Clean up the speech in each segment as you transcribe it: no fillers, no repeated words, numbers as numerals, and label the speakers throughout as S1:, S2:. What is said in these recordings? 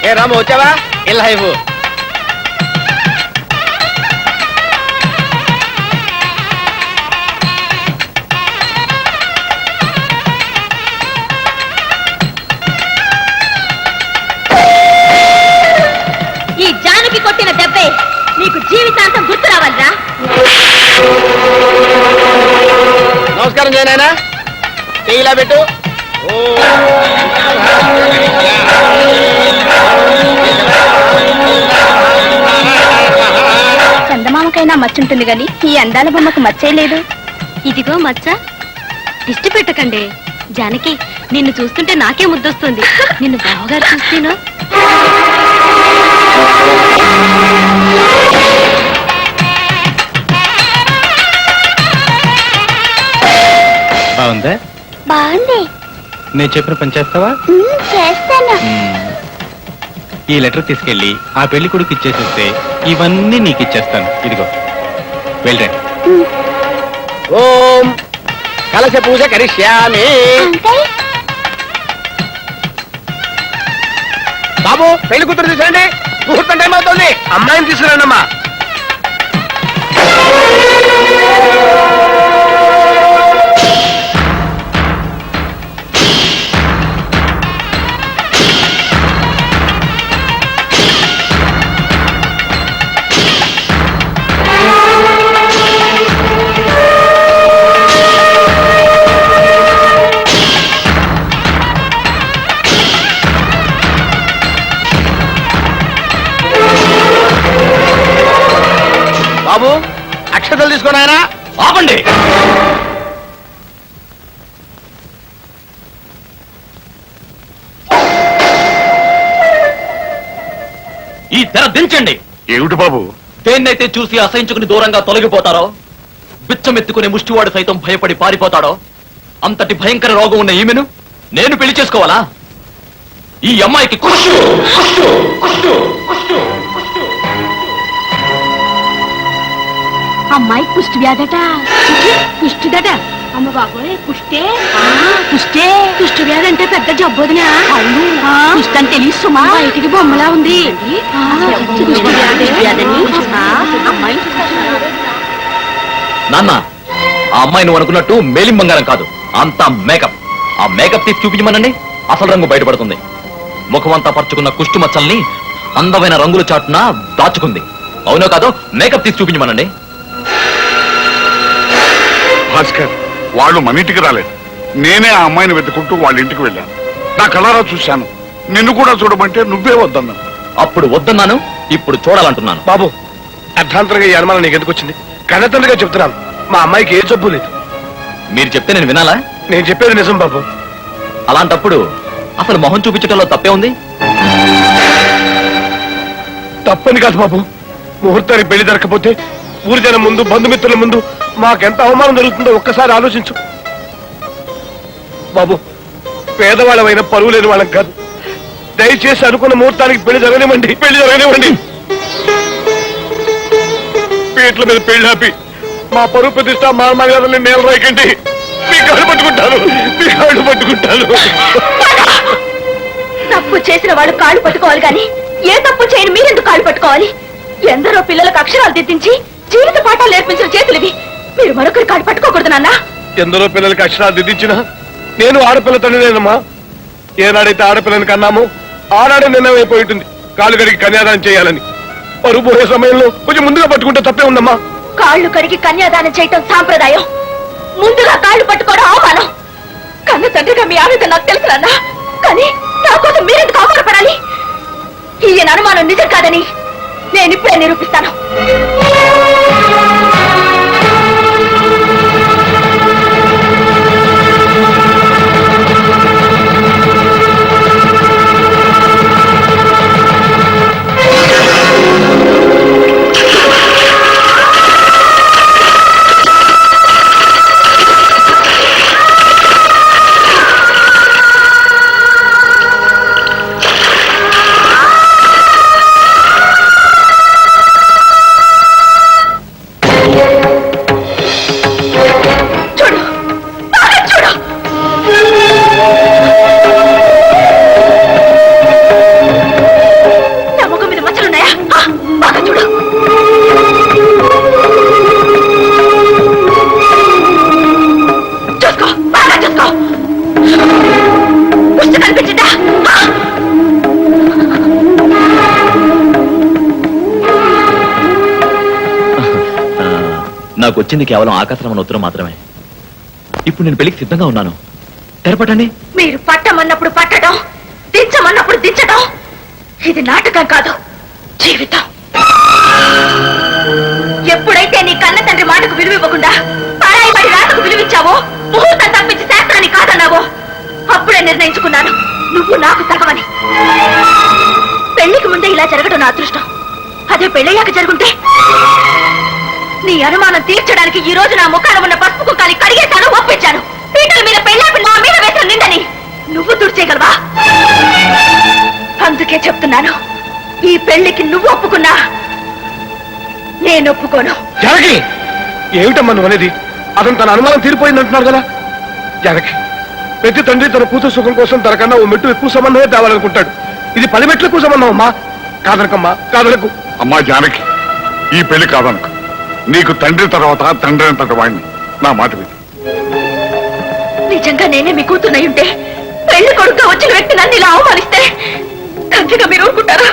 S1: ఏ రాము వచ్చావా? ఇలా ఇవ్వు.
S2: ఈ జానకి కొట్టిన దెబ్బే నీకు జీవితాంతం గుర్తు రావాలిరా.
S1: నమస్కారం చేయనాయనా. ఇలా పెట్టు.
S2: చందమామకైనా మచ్చుంటుంది గాని ఈ అందాల బొమ్మకు మచ్చే లేదు. ఇదిగో మచ్చ. దిష్టి పెట్టకండి జానకి. నిన్ను చూస్తుంటే నాకే ముద్దొస్తుంది. నిన్ను బావగారు చూస్తేను.
S3: బాగుందా?
S2: బాగుంది.
S3: నేను చెప్పిన పని చేస్తావా?
S2: చేస్తాను.
S3: ఈ లెటర్ తీసుకెళ్ళి ఆ పెళ్లి కొడుకు ఇచ్చేసేస్తే ఇవన్నీ నీకు ఇచ్చేస్తాను. ఇదిగో వెళ్ళే.
S1: ఓం కలశ పూజ కరిష్యామి. బాబు పెళ్లి కూతురు తీసుకోండి. ముహూర్తం టైం అవుతుంది. అమ్మాయిని తీసుకురండి అమ్మా. బాబు అక్షతలు తీసుకుని ఆయన ఆపండి.
S4: ఈ తెర దించండి.
S5: ఏమిటి బాబు?
S4: దేన్నైతే చూసి అసహించుకుని దూరంగా తొలగిపోతారో, బిచ్చమెత్తుకునే ముష్టివాడు సైతం భయపడి పారిపోతాడో అంతటి భయంకర రోగం ఉన్న ఈమెను నేను పెళ్లి చేసుకోవాలా? ఈ అమ్మాయికి కుష్టు కుష్టు కుష్టు కుష్టు కుష్టు.
S2: అమ్మాయి కుష్టి వ్యాధట. కుష్టిదట. అమ్మ బాబోయ్ కుష్టే. కుష్టే. కుష్టి వ్యాధి అంటే పెద్ద జబ్బోదినా? కుష్టి అంటే తెలుసు సుమా. బయటికి బొమ్మలా ఉంది.
S4: నాన్న, ఆ అమ్మాయి నువ్వు అనుకున్నట్టు మేలిం బంగారం కాదు, అంతా మేకప్. ఆ మేకప్ తీసి చూపించమనండి, అసలు రంగు బయటపడుతుంది. ముఖమంతా పరుచుకున్న కుష్టు మచ్చల్ని అందమైన రంగుల చాటున దాచుకుంది. అవునో కాదో మేకప్ తీసి చూపించమనండి.
S5: భాస్కర్, వాళ్ళు మన ఇంటికి రాలేదు. నేనే ఆ అమ్మాయిని వెతుకుంటూ వాళ్ళ ఇంటికి వెళ్ళాను. నా కళ్ళారా చూశాను. నిన్ను కూడా చూడమంటే నువ్వే వద్దన్నా.
S4: అప్పుడు వద్దన్నాను, ఇప్పుడు చూడాలంటున్నాను.
S1: బాబు అర్థాంతరంగా ఈ అనుమానం నీకు ఎందుకు వచ్చింది? కన్నతండ్రిగా చెప్తున్నాను, మా అమ్మాయికి ఏ జబ్బు లేదు.
S4: మీరు చెప్తే నేను వినాలా?
S1: నేను చెప్పేది నిజం బాబు.
S4: అలాంటప్పుడు అసలు మొహం చూపించడంలో తప్పే ఉంది?
S1: తప్పని కాదు బాబు. ముహూర్తానికి పెళ్లి జరగకపోతే ఊరి జనం ముందు, బంధుమిత్రుల ముందు మాకెంత అవమానం జరుగుతుందో ఒక్కసారి ఆలోచించు బాబు. పేదవాళ్ళమైన పరువు లేని వాళ్ళం కాదు. దయచేసి అనుకున్న ముహూర్తానికి పెళ్లి జరగనివ్వండి. పెళ్లి జరగనివ్వండి. పీట్ల మీద పెళ్లి ఆపి మా పరువు ప్రతిష్ట మా మర్యాదల్ని నేల రాయకండి. మీ కాళ్ళు పట్టుకుంటాను, మీ కాళ్ళు పట్టుకుంటాను.
S2: తప్పు చేసిన వాడు కాళ్ళు పట్టుకోవాలి కానీ ఏ తప్పు చేయని మీరెందుకు కాళ్ళు పట్టుకోవాలి? ఎందరో పిల్లలకు అక్షరాలు దిద్దించి జీవిత పాఠాలు నేర్పించిన చేతులివి. మీరు మరొకరి కాళ్ళు పట్టుకోకూడదు నాన్న.
S1: ఎందరో పిల్లలకి అక్షరాలు దిద్దించినా నేను ఆడపిల్ల తండ్రినేనమ్మా. ఏనాడైతే ఆడపిల్లని కన్నామో ఆనాడే నిర్ణయం అయిపోయి ఉంటుంది కాళ్ళు కడిగి కన్యాదానం చేయాలని. పరువు పోయే సమయంలో కొంచెం ముందుగా పట్టుకుంటే తప్పే ఉందమ్మా.
S2: కాళ్ళు కడిగి కన్యాదానం చేయటం సాంప్రదాయం. ముందుగా కాళ్ళు పట్టుకోవడం అవమానం. కన్న తండ్రిగా మీ ఆవేదన నాకు తెలుసు నాన్న. కానీ నా కోసం మీరెందుకు అవమానపడాలి? ఈయన అనుమానం నిజం కాదని నేను ఇప్పుడే నిరూపిస్తాను.
S4: నాకు వచ్చింది కేవలం ఆకాశరామన్ ఉత్తరం మాత్రమే. ఇప్పుడు నేను పెళ్లికి సిద్ధంగా ఉన్నాను. తెరపటండి.
S2: మీరు పట్టమన్నప్పుడు పట్టడం, దించమన్నప్పుడు దించడం, ఇది నాటకం కాదు, జీవితం. ఎప్పుడైతే నీ కన్న తండ్రి మాటకు విలువివ్వకుండా పరాయి వాడి రాతకు విలువిచ్చావో, ముహూర్తం తప్పించి శాస్త్రాన్ని కాదన్నావో, అప్పుడే నిర్ణయించుకున్నాను నువ్వు నాకు తగవని. పెళ్లికి ముందే ఇలా జరగడం నా అదృష్టం. అదే పెళ్ళయ్యాక జరుగుంటే నీ అనుమానం తీర్చడానికి ఈ రోజు నా ముఖాన ఉన్న పసుపు కుంకాలి కడిగేశాను, ఒప్పించాను. పీటల మీద పెళ్ళాపి నా మీద వేసిన నిందని నువ్వు తుడిచేయగలవా? అందుకే చెప్తున్నాను, ఈ పెళ్లికి నువ్వు ఒప్పుకున్నా నేను ఒప్పుకోను.
S1: జానకి, ఏమిటమ్మా నువ్వు అనేది? అతను తన అనుమానం తీరిపోయింది అంటున్నారు కదా. జానకి, ప్రతి తండ్రి తన కూతురు సుఖం కోసం తనకన్నా ఓ మెట్టు ఎక్కువ సంబంధమే తేవాలనుకుంటాడు. ఇది 10 మెట్లు ఎక్కువ సంబంధం అమ్మా. కాదనకమ్మా, కాదనకు.
S5: అమ్మా జానకి, ఈ పెళ్లి కాదనుకు. నీకు తండ్రి తర్వాత తండ్రి అంతటి వాడిని. నా మాట విని.
S2: నిజంగా నేనే మీ కూతురునై ఉంటే, పెళ్లి కొడుకుగా వచ్చిన వ్యక్తి నన్ను ఇలా అవమానిస్తే తండ్రిగా మీరు ఊరుకుంటారా?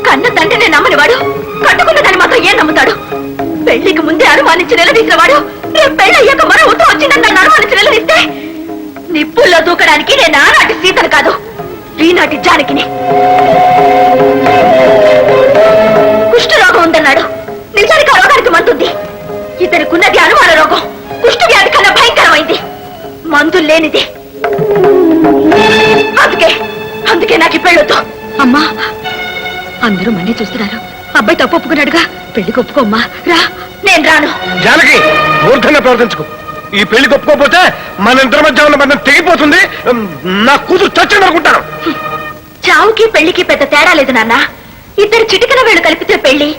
S2: కన్న తండ్రిని నమ్మని వాడు కట్టుకున్న దాన్ని మాత్రం ఏం నమ్ముతాడు? పెళ్లికి ముందే అనుమానించి నిలదీసిన వాడు రేపు పెళ్లి అయ్యాక మరో ఉత్తరం వచ్చిందని నన్ను అనుమానించి నిలదీస్తే నిప్పుల్లో దూకడానికి నేను ఆనాటి సీతను కాదు, ఈనాటి జానకిని. కుష్ఠరోగం ఉందన్నాడు. నిజానికి ఆ రోగానికి మందుంది. ఇతనికున్నది అనుమాన రోగం. కుష్ఠ వ్యాధి కన్నా భయంకరమైంది, మందు లేనిది. అందుకే నాకు పెళ్ళొద్దు. అమ్మా, అందరూ మళ్ళీ చూస్తున్నారు. అబ్బాయి తప్పు ఒప్పుకున్నాడుగా, పెళ్లికి ఒప్పుకోమ్మా. రా. నేను రాను.
S1: జానకి, మూర్ఖంగా ప్రవర్తించుకో. ఈ పెళ్లి ఒప్పుకోకపోతే మన ఇద్దరి మధ్య ఉన్న బంధం తెగిపోతుంది. నా కూతురు చచ్చింది అనుకుంటాను.
S2: చావుకి పెళ్లికి పెద్ద తేడా లేదు నాన్న. ఇద్దరు చిటికల వేళ్ళు కలిపితే పెళ్లి,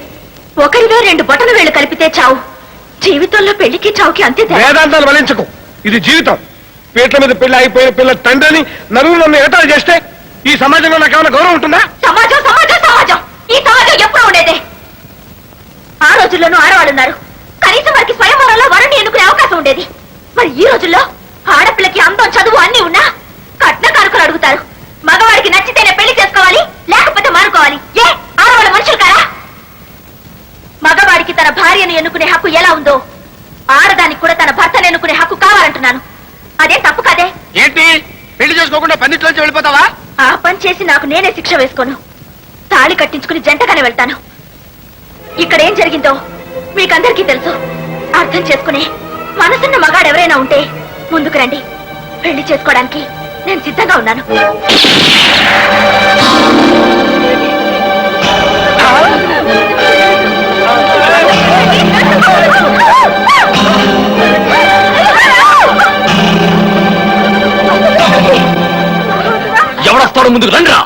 S2: ఒకరిలో 2 బొటన వేళ్ళు కలిపితే చావు. జీవితంలో పెళ్లికి చావుకి అంతే తేడా.
S1: వేదాంతాలు వలించకు. ఇది జీవితం. పీటల మీద పెళ్లి అయిపోయిన పిల్ల తండ్రిని నలుగురు నన్ను ఎగతాళి చేస్తే ఈ సమాజంలో నాకేమైనా గౌరవం ఉంటుందా?
S2: సమాజం సమాజం సమాజం ఈ సమాజం ఎప్పుడూ ఉండేదే. ఆ రోజుల్లోనూ ఆడవాళ్ళు ఉన్నారు. కనీసం వారికి స్వయంవరంలో వరుణ్ణి ఎన్నుకునే అవకాశం ఉండేది. మరి ఈ రోజుల్లో ఆడపిల్లకి అందం, చదువు అన్ని ఉన్నా కట్న కానుకలు అడుగుతారు. మగవాడికి నచ్చితేనే పెళ్లి చేసుకోవాలి, లేకపోతే మానుకోవాలి. ఏ ఆడవాళ్ళ మనుషులు కారా? మగవాడికి తన భార్యను ఎన్నుకునే హక్కు ఎలా ఉందో, ఆడదానికి కూడా తన భర్తను ఎన్నుకునే హక్కు కావాలంటున్నాను. అదే తప్పు కదే.
S1: ఏంటి, పెళ్లి చేసుకోకుండా పన్నిట్లోంచి వెళ్ళిపోతావా?
S2: ఆ పని చేసి నాకు నేనే శిక్ష వేసుకోను. తాళి కట్టించుకుని జంటగానే వెళ్తాను. ఇక్కడ ఏం జరిగిందో మీకందరికీ తెలుసు. అర్థం చేసుకునే మనసున్న మగాడు ఎవరైనా ఉంటే ముందుకు రండి. పెళ్లి చేసుకోవడానికి నేను సిద్ధంగా ఉన్నాను.
S4: ఎవడొస్తాడో ముందుకు రండిరా.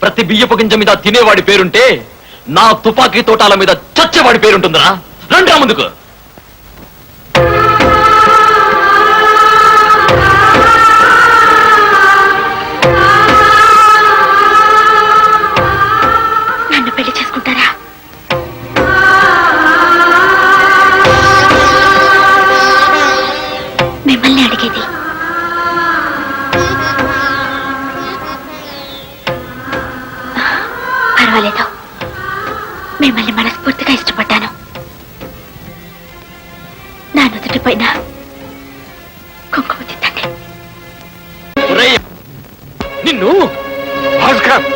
S4: ప్రతి బియ్యపు గింజ మీద తినేవాడి పేరుంటే నా తుపాకీ తోటాల మీద చచ్చేవాడి పేరుంటుందిరా. రండిరా ముందుకు.
S2: నన్ను పెళ్లి చేసుకుంటారా? మిమ్మల్ని అడిగేది. పర్వాలేదు, మిమ్మల్ని మనస్ఫూర్తిగా ఇష్టపడ్డాను. నా నుదుటి పైన కుంకుమ తిట్టండి.
S4: ఒరేయ్, నిన్ను
S5: భాస్కర్,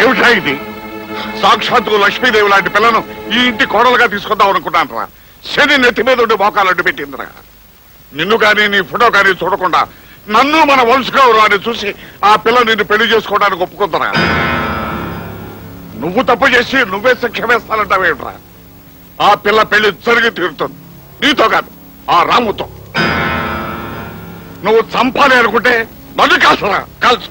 S5: ఏమిటా ఇది? సాక్షాత్తు లక్ష్మీదేవి లాంటి పిల్లను ఈ ఇంటి కోడలుగా తీసుకొద్దాం అనుకున్నాను రా. శని నెత్తి మీద ఉండి మోకాలు అడ్డు పెట్టిందిరా. నిన్ను కానీ నీ ఫోటో కానీ చూడకుండా నన్ను మన వంశగౌరవాన్ని చూసి ఆ పిల్ల నిన్ను పెళ్లి చేసుకోవడానికి ఒప్పుకుందరా. నువ్వు తప్పు చేసి నువ్వే శిక్ష వేస్తానంటావేమిట్రా? ఆ పిల్ల పెళ్లి జరిగి తీరుతుంది. నీతో కాదు, ఆ రాముతో. నువ్వు చంపాలి అనుకుంటే నన్ను కాల్చరా, కాల్చు.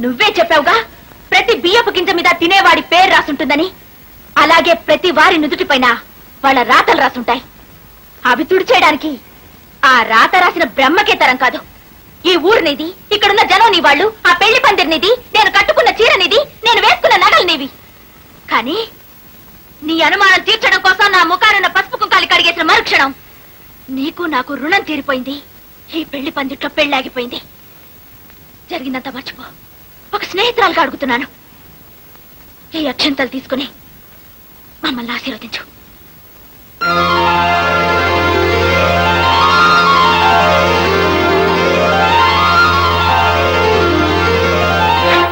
S2: నువ్వే చెప్పావుగా ప్రతి బియ్యపు గింజ మీద తినేవాడి పేరు రాసుంటుందని. అలాగే ప్రతి వారి నుదుటిపైన వాళ్ళ రాతలు రాసుంటాయి. అవి తుడిచేయడానికి ఆ రాత రాసిన బ్రహ్మకే తరం కాదు. ఈ ఊరు నీది, ఇక్కడున్న జనం నీ వాళ్ళు, ఆ పెళ్లి పందిరి నీది, నేను కట్టుకున్న చీర నీది, నేను వేసుకున్న నగలు నీవి. కానీ నీ అనుమానం తీర్చడం కోసం నా ముఖానున్న పసుపు కుంకాలు కడిగేసిన మరుక్షణం నీకు నాకు రుణం తీరిపోయింది. ఈ పెళ్లి పందిట్లో పెళ్ళాగిపోయింది. జరిగిందంతా మర్చిపో. ఒక స్నేహితురాలుగా అడుగుతున్నాను. ఈ అక్షంతలు తీసుకుని మమ్మల్ని ఆశీర్వదించు.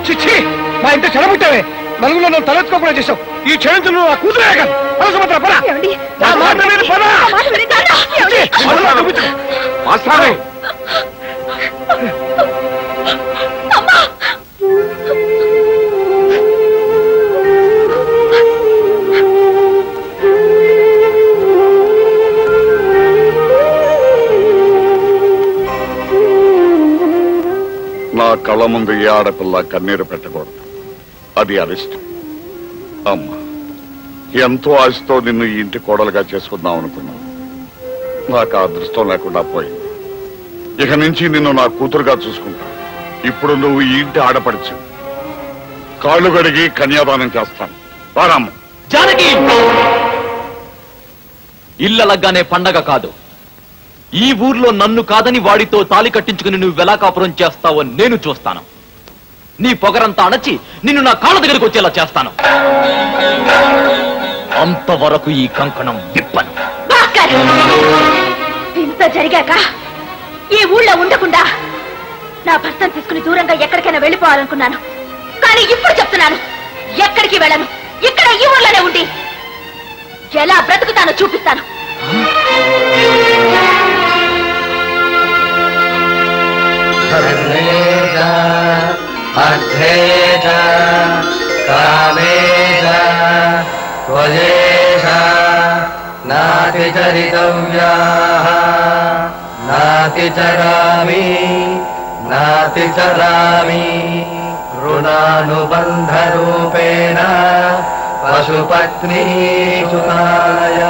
S1: చిచ్చి, మా ఇంత చెడబుట్టావే. నలుగురు నన్ను తలెత్తుకోకుండా చేశావు. ఈ క్షణంలో నా కూతురే కాదు. పద సుభద్ర, పద.
S2: ఏమండి?
S1: నా మాట విను, పద.
S2: నా మాట వినండి, నాన్న. ఏమండి?
S5: మాస్టారు
S2: అమ్మా!
S5: నా కళ్ళ ముందు ఏ ఆడపిల్ల కన్నీరు పెట్టకూడదు. అది అరిష్టం. అమ్మా, ఎంతో ఆశతో నిన్ను ఈ ఇంటి కోడలుగా చేసుకుందాం అనుకున్నాను. నాకు ఆ అదృష్టం లేకుండా పోయింది. ఇక నుంచి నిన్ను నా కూతురుగా చూసుకుంటా. ఇప్పుడు నువ్వు ఈ ఇంటి ఆడపడుచు. కాళ్ళు గడిగి కన్యాదానం చేస్తాను. వారమ్మ.
S4: జానకి, ఇల్లలగ్గానే పండగ కాదు. ఈ ఊర్లో నన్ను కాదని వాడితో తాళి కట్టించుకుని నువ్వు ఎలా కాపురం చేస్తావో నేను చూస్తాను. నీ పొగరంతా అణచి నిన్ను నా కాళ్ళ దగ్గరికి వచ్చేలా చేస్తాను. అంతవరకు ఈ కంకణం విప్పను.
S2: భాస్కర్! ఇంత జరిగాక ఈ ఊళ్ళో ఉండకుండా నా భర్తను తీసుకుని దూరంగా ఎక్కడికైనా వెళ్ళిపోవాలనుకున్నాను. కానీ ఇప్పుడు చెప్తున్నాను, ఎక్కడికి వెళ్ళను. ఇక్కడ ఈ ఊర్లోనే ఉండి ఎలా బ్రతుకుతానో చూపిస్తాను.
S6: నాతి చరితవ్యాః నాతి చరామి నాతి చరామి రుణానుబంధరూపేణ పశుపత్నీ సుతాయ